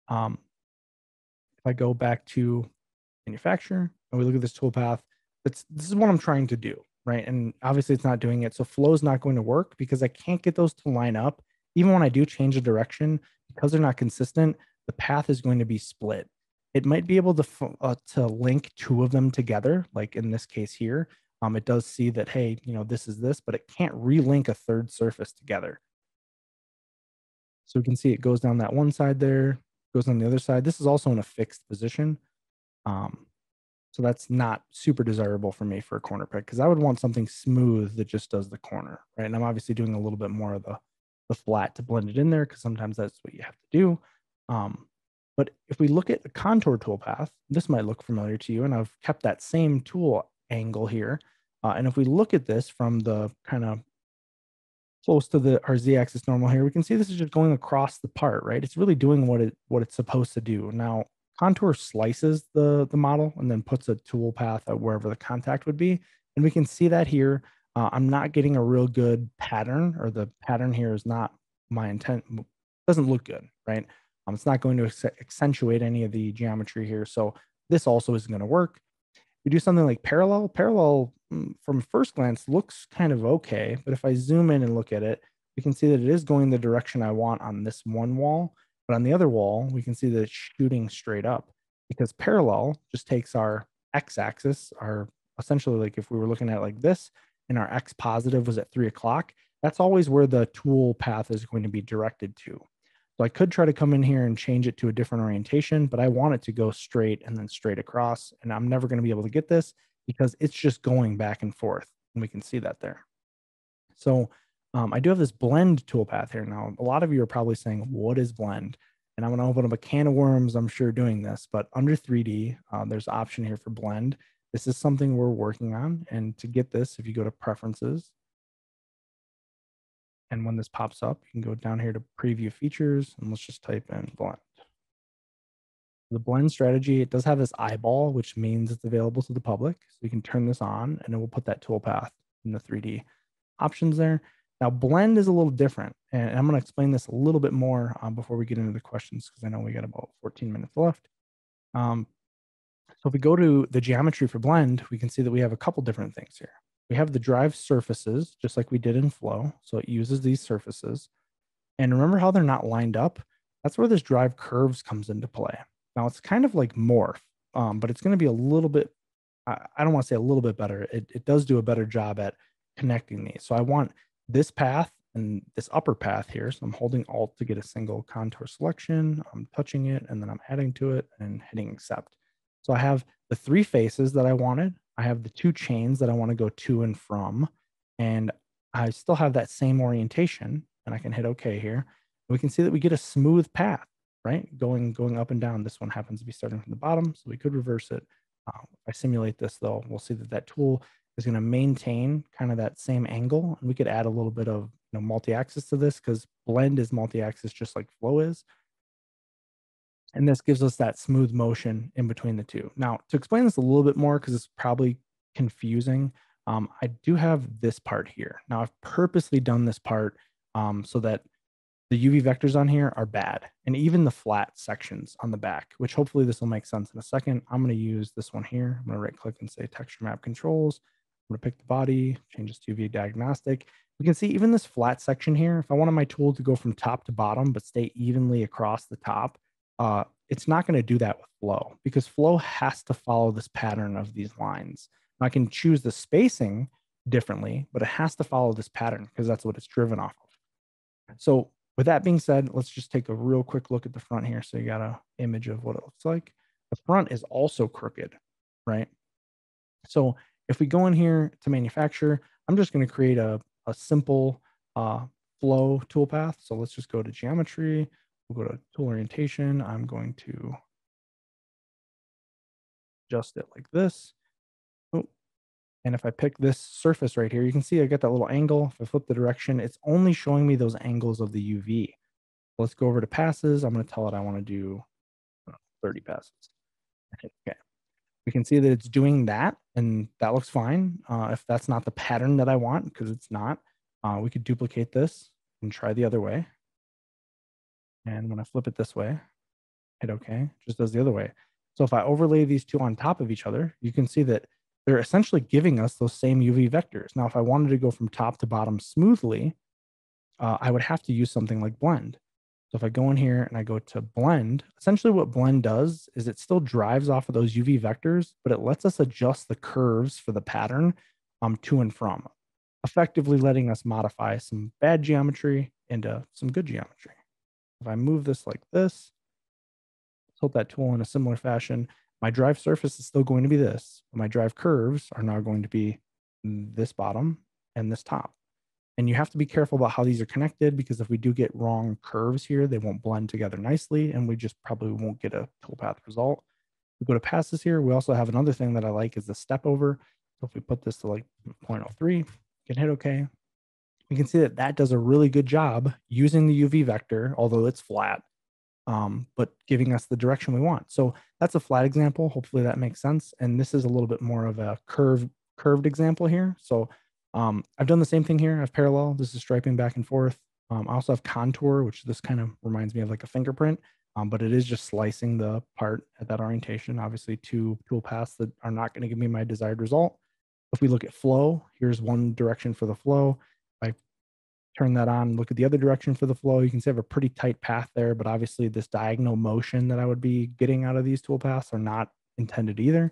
If I go back to manufacturer and we look at this toolpath, this is what I'm trying to do, right? And obviously it's not doing it. So flow is not going to work because I can't get those to line up. Even when I do change the direction, because they're not consistent, the path is going to be split. It might be able to link two of them together, like in this case here. It does see that, hey, this is this, but it can't relink a third surface together. So we can see it goes down that one side there, goes on the other side. This is also in a fixed position. So that's not super desirable for me for a corner pick because I would want something smooth that just does the corner, right? And I'm obviously doing a little bit more of the flat to blend it in there because sometimes that's what you have to do. But if we look at the contour toolpath, this might look familiar to you, and I've kept that same tool angle here. And if we look at this from the kind of close to our z-axis normal here, we can see this is just going across the part, right? It's really doing what it's supposed to do. Now, contour slices the model and then puts a tool path at wherever the contact would be. And we can see that here. I'm not getting a real good pattern, or the pattern here is not my intent. Doesn't look good, right? It's not going to accentuate any of the geometry here. So this also isn't going to work. We do something like parallel. Parallel from first glance looks kind of okay, but if I zoom in and look at it, we can see that it is going the direction I want on this one wall. But on the other wall, we can see that it's shooting straight up because parallel just takes our x-axis, our essentially like if we were looking at it like this and our x positive was at 3 o'clock, that's always where the tool path is going to be directed to. So I could try to come in here and change it to a different orientation, but I want it to go straight and then straight across. And I'm never going to be able to get this because it's just going back and forth. And we can see that there. So I do have this blend toolpath here. Now, a lot of you are probably saying, what is blend? And I'm going to open up a can of worms, I'm sure, doing this. But under 3D, there's an option here for blend. This is something we're working on. And to get this, if you go to preferences, and when this pops up, you can go down here to preview features, and let's just type in blend. The blend strategy, it does have this eyeball, which means it's available to the public. So you can turn this on, and it will put that toolpath in the 3D options there. Now, blend is a little different, and I'm going to explain this a little bit more before we get into the questions, because I know we got about 14 minutes left. So if we go to the geometry for blend, we can see that we have a couple different things here. We have the drive surfaces, just like we did in flow. So it uses these surfaces. And remember how they're not lined up? That's where this drive curves comes into play. Now it's kind of like morph, but it's going to be a little bit, I don't want to say a little bit better. It does do a better job at connecting these. So I want this path and this upper path here. So I'm holding Alt to get a single contour selection. I'm touching it, and then I'm adding to it and hitting accept. So I have the 3 faces that I wanted. I have the 2 chains that I want to go to and from. And I still have that same orientation, and I can hit OK here. We can see that we get a smooth path, right? Going up and down. This one happens to be starting from the bottom, so we could reverse it. If I simulate this, though, we'll see that that tool is going to maintain kind of that same angle, and we could add a little bit of multi-axis to this, because blend is multi-axis just like flow is. And this gives us that smooth motion in between the two. Now, to explain this a little bit more, because it's probably confusing, I do have this part here. Now, I've purposely done this part so that the UV vectors on here are bad, and even the flat sections on the back, which hopefully this will make sense in a second. I'm going to use this one here. I'm going to right click and say texture map controls. I'm going to pick the body, change this to UV diagnostic. We can see even this flat section here. If I wanted my tool to go from top to bottom, but stay evenly across the top, it's not going to do that with flow, because flow has to follow this pattern of these lines. Now, I can choose the spacing differently, but it has to follow this pattern because that's what it's driven off of. So with that being said, let's just take a real quick look at the front here. So you got an image of what it looks like. The front is also crooked, right? So if we go in here to manufacture, I'm just going to create a simple flow toolpath. So let's just go to geometry. We'll go to tool orientation. I'm going to adjust it like this. Oh, and if I pick this surface right here, you can see I get that little angle. If I flip the direction, it's only showing me those angles of the UV. Let's go over to passes. I'm going to tell it I want to do 30 passes. Okay. We can see that it's doing that, and that looks fine. If that's not the pattern that I want, because it's not, we could duplicate this and try the other way. And when I flip it this way, hit OK, just does the other way. So if I overlay these two on top of each other, you can see that they're essentially giving us those same UV vectors. Now, if I wanted to go from top to bottom smoothly, I would have to use something like blend. So if I go in here and I go to blend, essentially what blend does is it still drives off of those UV vectors, but it lets us adjust the curves for the pattern to and from, effectively letting us modify some bad geometry into some good geometry. If I move this like this, tilt that tool in a similar fashion, my drive surface is still going to be this. My drive curves are now going to be this bottom and this top. And you have to be careful about how these are connected, because if we do get wrong curves here, they won't blend together nicely, and we just probably won't get a toolpath result. We go to passes here. We also have another thing that I like is the step over. So if we put this to like 0.03, you can hit OK. We can see that that does a really good job using the UV vector, although it's flat, but giving us the direction we want. So that's a flat example. Hopefully that makes sense. And this is a little bit more of a curved example here. So I've done the same thing here. I've parallel. This is striping back and forth. I also have contour, which this kind of reminds me of like a fingerprint, but it is just slicing the part at that orientation. Obviously, two tool paths that are not going to give me my desired result. If we look at flow, here's one direction for the flow. If I turn that on, look at the other direction for the flow, you can see I have a pretty tight path there, but obviously this diagonal motion that I would be getting out of these tool paths are not intended either.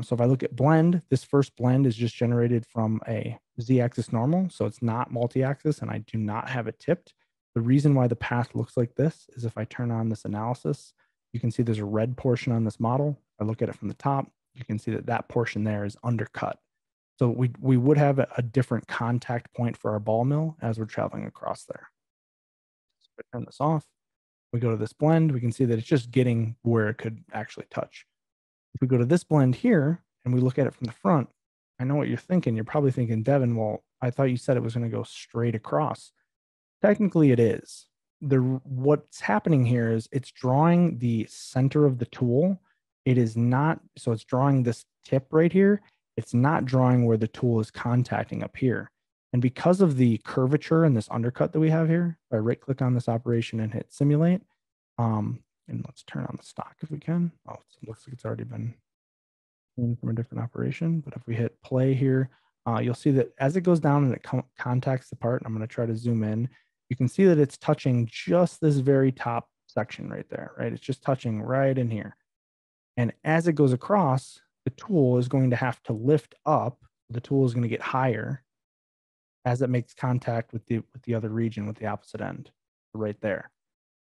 So if I look at blend, this first blend is just generated from a z-axis normal, so it's not multi-axis, and I do not have it tipped. The reason why the path looks like this is if I turn on this analysis, you can see there's a red portion on this model. I look at it from the top, you can see that that portion there is undercut. So we would have a different contact point for our ball mill as we're traveling across there. So if I turn this off, we go to this blend, we can see that it's just getting where it could actually touch. If we go to this blend here and we look at it from the front, I know what you're thinking. You're probably thinking, Devon, well, I thought you said it was going to go straight across. Technically, it is. What's happening here is it's drawing the center of the tool. It is not, so it's drawing this tip right here. It's not drawing where the tool is contacting up here. And because of the curvature and this undercut that we have here, if I right click on this operation and hit simulate, and let's turn on the stock if we can. Oh, it looks like it's already been from a different operation. But if we hit play here, you'll see that as it goes down and it contacts the part, I'm going to try to zoom in. You can see that it's touching just this very top section right there, right? It's just touching right in here. And as it goes across, the tool is going to have to lift up. The tool is going to get higher as it makes contact with the other region, with the opposite end, right there,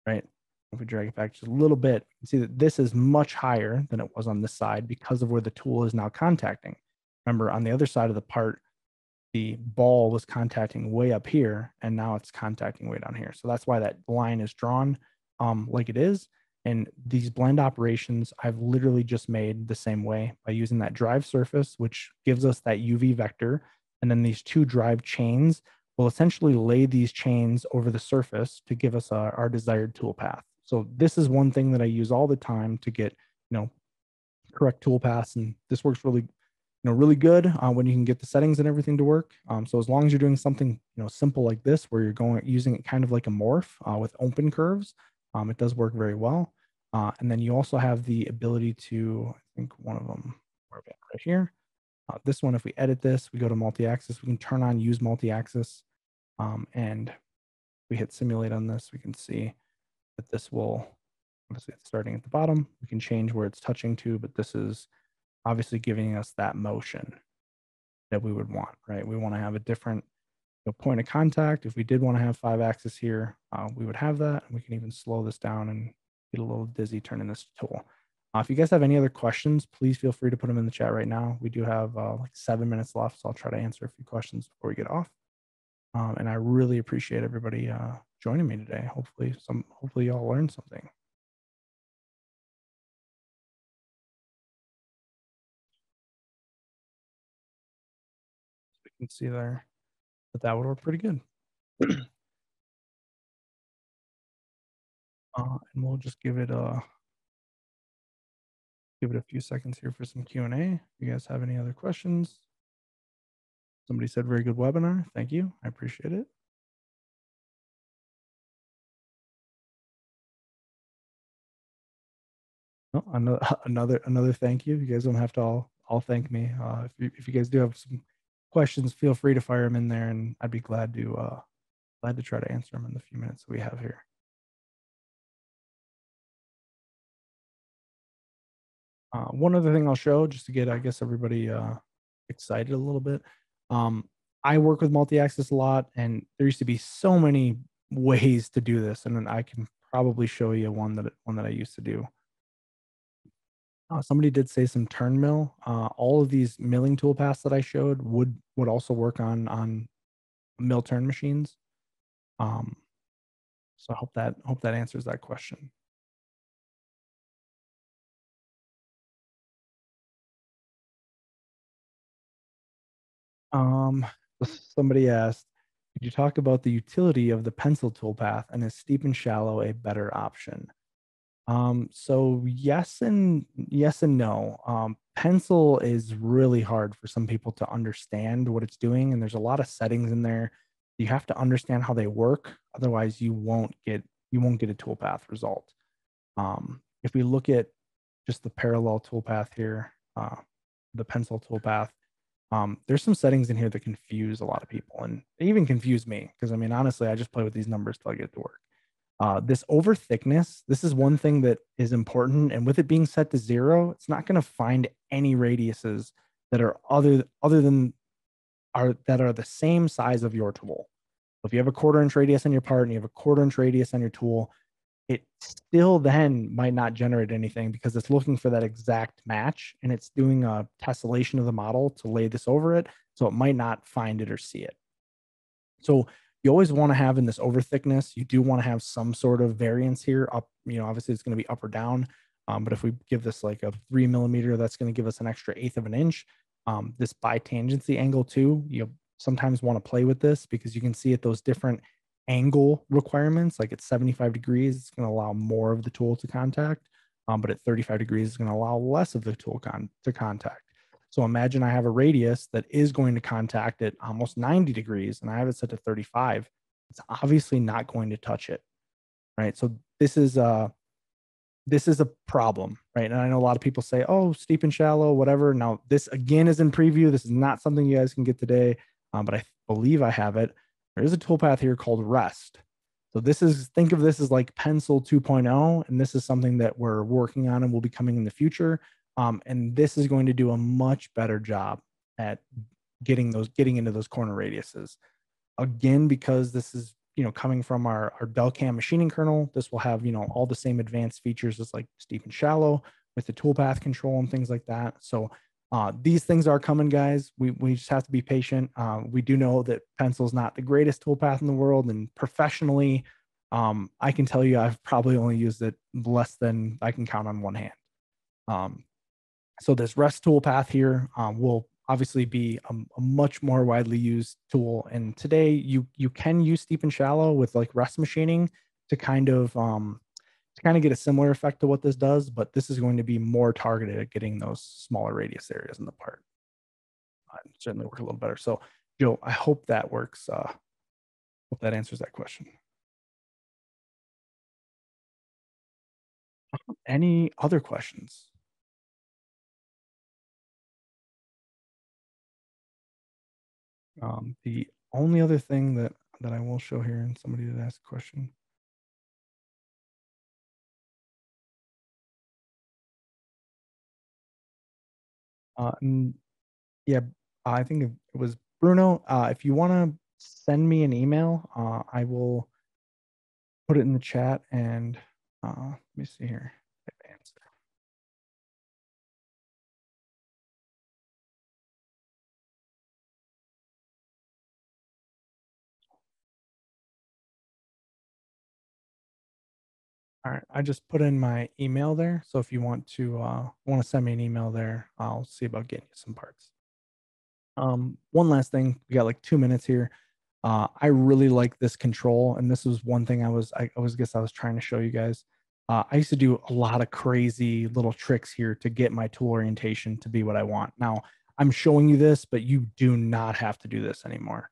right? If we drag it back just a little bit, you can see that this is much higher than it was on this side because of where the tool is now contacting. Remember, on the other side of the part, the ball was contacting way up here, and now it's contacting way down here. So that's why that line is drawn like it is. And these blend operations, I've literally just made the same way by using that drive surface, which gives us that UV vector. And then these two drive chains will essentially lay these chains over the surface to give us our desired toolpath. So this is one thing that I use all the time to get, correct toolpaths. And this works really, really good when you can get the settings and everything to work. So as long as you're doing something, simple like this, where you're using it kind of like a morph with open curves, it does work very well. And then you also have the ability to, I think one of them, right here. This one, if we edit this, we go to multi-axis, we can turn on use multi-axis. And if we hit simulate on this, we can see that this will, obviously it's starting at the bottom. We can change where it's touching to, but this is obviously giving us that motion that we would want, right? We want to have a different point of contact. If we did want to have 5-axis here, we would have that. We can even slow this down and get a little dizzy turning this tool. If you guys have any other questions, please feel free to put them in the chat right now. We do have like 7 minutes left, so I'll try to answer a few questions before we get off. And I really appreciate everybody joining me today. Hopefully y'all learned something. We can see there that would work pretty good. And we'll just give it a few seconds here for some Q&A. If you guys have any other questions. Somebody said very good webinar. Thank you. I appreciate it. Oh, another thank you. You guys don't have to all thank me. If you guys do have some questions, feel free to fire them in there, and I'd be glad to try to answer them in the few minutes we have here. One other thing I'll show, just to get, I guess, everybody excited a little bit. I work with multi-axis a lot, and there used to be so many ways to do this, and then I can probably show you one that I used to do. Somebody did say some turn mill. All of these milling toolpaths that I showed would also work on mill turn machines. So I hope that answers that question. Somebody asked, could you talk about the utility of the pencil toolpath, and is steep and shallow a better option? So yes and no. Pencil is really hard for some people to understand what it's doing, and there's a lot of settings in there. You have to understand how they work, otherwise you won't get a toolpath result. If we look at just the parallel toolpath here, the pencil toolpath, there's some settings in here that confuse a lot of people, and they even confuse me, because I mean, honestly, I just play with these numbers till I get it to work. This over thickness, this is one thing that is important, and with it being set to 0, it's not going to find any radiuses that are other than that are the same size of your tool. So if you have a 1/4 inch radius on your part and you have a 1/4 inch radius on your tool, it still then might not generate anything, because it's looking for that exact match, and it's doing a tessellation of the model to lay this over it, so it might not find it or see it. So you always want to have in this over thickness, you do want to have some sort of variance here up, obviously it's going to be up or down. But if we give this like a 3 millimeter, that's going to give us an extra 1/8 of an inch. This bitangency angle too, you sometimes want to play with this, because you can see at those different angle requirements, like at 75 degrees, it's going to allow more of the tool to contact. But at 35 degrees, it's going to allow less of the tool to contact. So imagine I have a radius that is going to contact at almost 90 degrees, and I have it set to 35. It's obviously not going to touch it, right? So this is a problem, right? And I know a lot of people say, oh, steep and shallow, whatever. Now, this again is in preview. This is not something you guys can get today, but I believe I have it. There is a toolpath here called Rest. So think of this as like Pencil 2.0, and this is something that we're working on and will be coming in the future. And this is going to do a much better job at getting into those corner radiuses. Again, because this is coming from our Belcam machining kernel, this will have all the same advanced features as like steep and shallow with the toolpath control and things like that. So These things are coming, guys. We just have to be patient. We do know that pencil is not the greatest toolpath in the world, and professionally, I can tell you I've probably only used it less than I can count on one hand. So this rest toolpath here will obviously be a much more widely used tool. And today you can use steep and shallow with like rest machining to kind of get a similar effect to what this does, but this is going to be more targeted at getting those smaller radius areas in the part. Certainly work a little better. So Joe, I hope that works. Hope that answers that question. Any other questions? The only other thing that I will show here, and somebody did ask a question. Yeah, I think it was Bruno. If you want to send me an email, I will put it in the chat. And let me see here. Answer. All right, I just put in my email there. So if you want to send me an email there, I'll see about getting you some parts. One last thing, we got like 2 minutes here. I really like this control, and this was one thing I was trying to show you guys. I used to do a lot of crazy little tricks here to get my tool orientation to be what I want. Now I'm showing you this, but you do not have to do this anymore.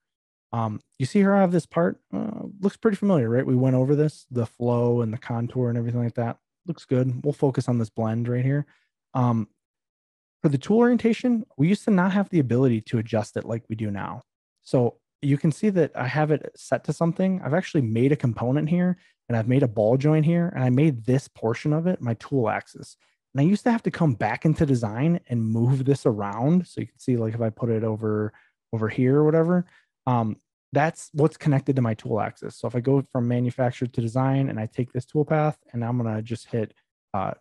You see here I have this part, looks pretty familiar, right? We went over this, the flow and the contour and everything like that. Looks good. We'll focus on this blend right here. For the tool orientation, we used to not have the ability to adjust it like we do now. So you can see that I have it set to something. I've actually made a component here, and I've made a ball joint here, and I made this portion of it my tool axis. And I used to have to come back into design and move this around. So you can see, like, if I put it over here or whatever, that's what's connected to my tool axis. So if I go from manufacturer to design and I take this toolpath and I'm going to just hit, I'm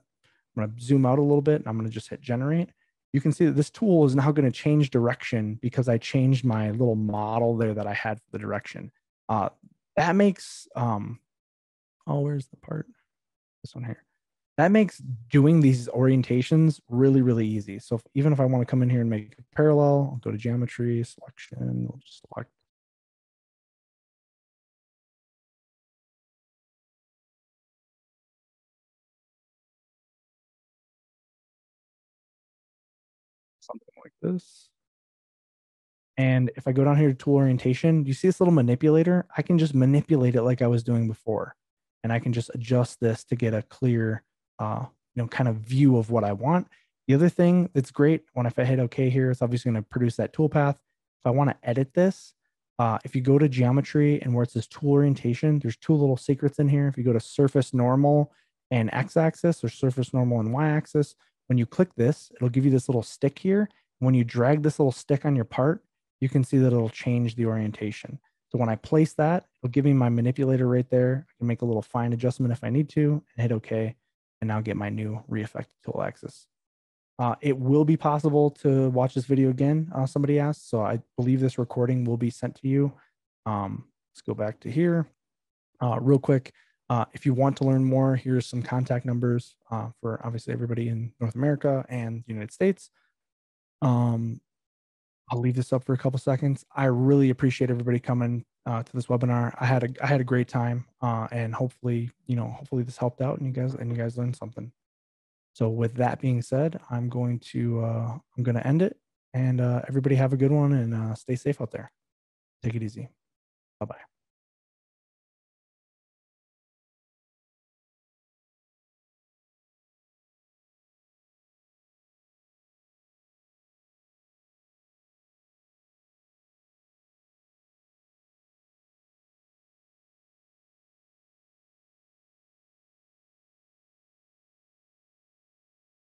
going to zoom out a little bit and I'm going to just hit generate. You can see that this tool is now going to change direction because I changed my little model there that I had for the direction. That makes, where's the part? This one here. That makes doing these orientations really, really easy. So even if I want to come in here and make a parallel, I'll go to geometry, selection, we'll just select. Something like this. And if I go down here to tool orientation, you see this little manipulator? I can just manipulate it like I was doing before. And I can just adjust this to get a clear, kind of view of what I want. The other thing that's great, if I hit OK here, it's obviously going to produce that toolpath. If I want to edit this, if you go to geometry and where it says tool orientation, there's two little secrets in here. If you go to surface normal and x-axis, or surface normal and y-axis, when you click this, it'll give you this little stick here. When you drag this little stick on your part, you can see that it'll change the orientation. So when I place that, it'll give me my manipulator right there. I can make a little fine adjustment if I need to and hit OK, and now get my new re-affected tool axis. It will be possible to watch this video again, somebody asked. So I believe this recording will be sent to you. Let's go back to here real quick. If you want to learn more, here's some contact numbers for obviously everybody in North America and the United States. I'll leave this up for a couple seconds. I really appreciate everybody coming to this webinar. I had a great time, and hopefully this helped out and you guys learned something. So with that being said, I'm going to end it, and everybody have a good one and stay safe out there. Take it easy. Bye-bye.